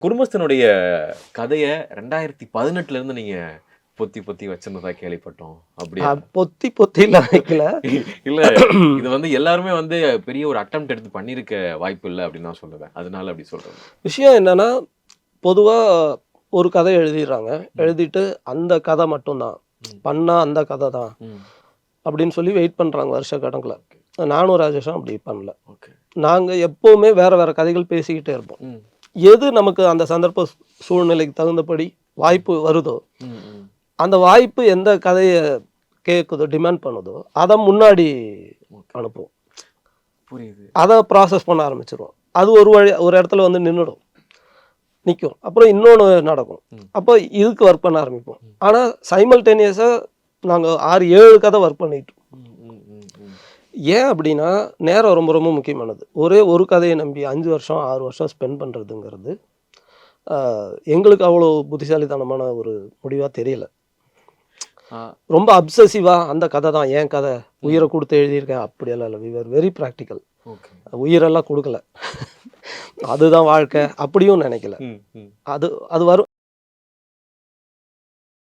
குடும்பஸ்தனுடைய கதைய 2018ல இருந்து நீங்க பொத்தி பொத்தி வச்சிருந்ததா கேள்விப்பட்டோம். அப்படியா? பொத்தி பொத்திலாம் வைக்கல. இல்ல இது வந்து எல்லாருமே வந்து பெரிய ஒரு அட்டெம்ப்ட் எடுத்து பண்ணியிருக்க வாய்ப்பு இல்ல அப்படின்னு நான் சொல்லுவேன். அதனால அப்படி சொல்றேன். விஷயம் என்னன்னா, பொதுவா ஒரு கதை எழுதிர்றாங்க. ம். எழுதிட்டு அந்த கதை மட்டும் தான். ம். பண்ணா அந்த கதை தான். ம். அப்படின்னு சொல்லி வெயிட் பண்றாங்க வருஷக்கணக்குல. நானும் ராஜேஷும் அப்படி பண்ணல. ஓகே. நாங்க எப்பவுமே வேற வேற கதைகள் பேசிக்கிட்டே இருப்போம். ம். எது நமக்கு அந்த சந்தர்ப்ப சூழ்நிலைக்கு தகுந்தபடி வாய்ப்பு வருதோ, ம். ம். அந்த வாய்ப்பு எந்த கதைய கேட்குதோ, டிமாண்ட் பண்ணுதோ, அத முன்னாடி அனுப்புவோம். புரியுது. அத ப்ராசஸ் பண்ண ஆரம்பிச்சுருவோம். அது ஒரு இடத்துல வந்து நின்னுடும். நிக்கும். அப்புறம் இன்னொன்னு நடக்கும். ம். அப்போ இதுக்கு ஒர்க் பண்ண ஆரம்பிப்போம். ஆனா சைமல்டேனியஸா நாங்க 6, 7 கதை ஒர்க் பண்ணிட்டோம். ம். ம். ம். ம். ஏன் அப்படின்னா, நேரம் ரொம்ப ரொம்ப முக்கியமானது. ஒரே ஒரு கதைய நம்பி 5 வருஷம், 6 வருஷம் ஸ்பெண்ட் பண்றதுங்கிறது, அ எங்களுக்கு அவ்வளோ புத்திசாலித்தனமான ஒரு முடிவா தெரியல. ஆ. ரொம்ப அப்சசிவா அந்த கதை தான் என் கதை. உயிர குடுத்து எழுதியிருக்கேன். அப்படியெல்லாம் இல்ல. We are very practical. Okay. உயிரெல்லாம் குடுக்கல. அதுதான் வாழ்க்கை. அப்படியும் நினைக்கல. ம். ம். அது அது வரும்.